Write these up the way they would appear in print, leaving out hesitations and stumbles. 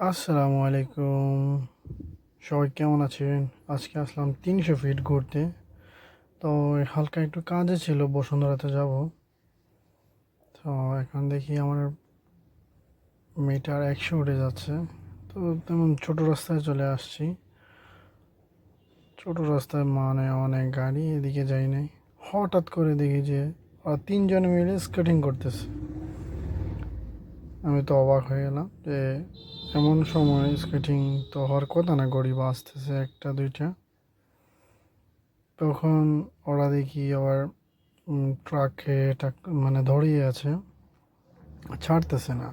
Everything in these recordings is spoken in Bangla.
আসসালামু আলাইকুম। সবাই কেমন আছেন? আজকে আসলাম 300 ফিট ঘুরতে। তো হালকা একটু কাজে ছিল, বসুন্ধরাতে যাব। তো এখন দেখি আমার মিটার 100 উঠে যাচ্ছে। তো তেমন ছোট রাস্তায় চলে আসছি। ছোট রাস্তায় মানে অনেক গাড়ি, এদিকে যাই নাই। হঠাৎ করে দেখি যে ওরা তিনজনে মিলে স্কেটিং করতেছে। আমি তো অবাক হয়ে গেলাম যে এমন সময় স্কেটিং তো হওয়ার কথা না, গড়ি বাজতেছে একটা দুইটা। তখন ওরা দেখি আবার ট্রাকে মানে ধরিয়ে আছে, ছাড়তেছে না।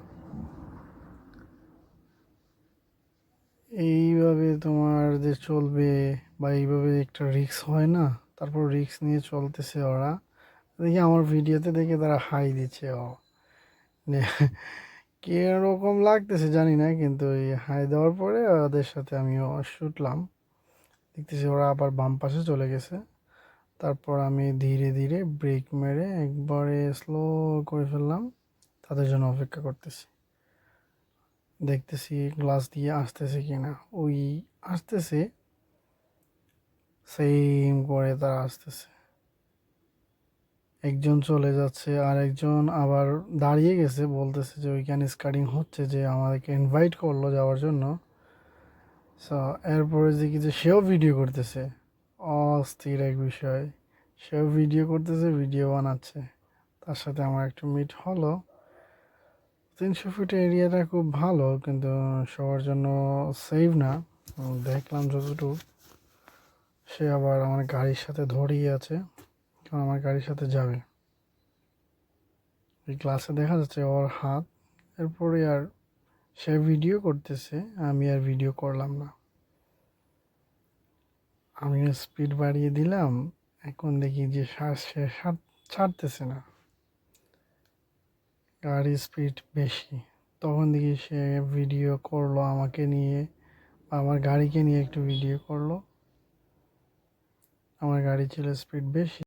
এইভাবে তোমার যে চলবে বা এইভাবে একটা রিস্ক হয় না, তারপর রিস্ক নিয়ে চলতেছে ওরা। দেখি আমার ভিডিওতে দেখে তারা হাই দিচ্ছে। নে- কিরকম লাগতেছে জানি না, কিন্তু এই হাই দেওয়ার পরে ওদের সাথে আমিও ছুটলাম। দেখতেছি ওরা আবার বাম পাশে চলে গেছে। তারপর আমি ধীরে ধীরে ব্রেক মেরে একবারে স্লো করে ফেললাম। তাদের জন্য অপেক্ষা করতেছি, দেখতেছি গ্লাস দিয়ে আসতেছে কিনা। ওই আসতেছে, সেম করে তারা আসতেছে। একজন চলে যাচ্ছে, আর একজন আবার দাঁড়িয়ে গেছে, বলতেছে যে ওইখানে স্কাটিং হচ্ছে, যে আমাদেরকে ইনভাইট করলো যাওয়ার জন্য। সো এরপরে দেখি যে সেও ভিডিও করতেছে। অস্থির এক বিষয়, সেও ভিডিও করতেছে, ভিডিও বানাচ্ছে। তার সাথে আমার একটু মিট হলো। 300 ফিট এরিয়াটা খুব ভালো, কিন্তু সবার জন্য সেভ না। দেখলাম যতটুকু, সে আবার আমার গাড়ির সাথে ধরেই আছে, কারণ আমার গাড়ির সাথে যাবে। এই ক্লাসে দেখা যাচ্ছে ওর হাত। এরপরে আর সে ভিডিও করতেছে, আমি আর ভিডিও করলাম না। আমি স্পিড বাড়িয়ে দিলাম। এখন দেখি যে সে ছাড়তেছে না, গাড়ির স্পিড বেশি। তখন দেখি সে ভিডিও করলো আমাকে নিয়ে, আমার গাড়িকে নিয়ে একটু ভিডিও করলো। আমার গাড়ি ছিল স্পিড বেশি।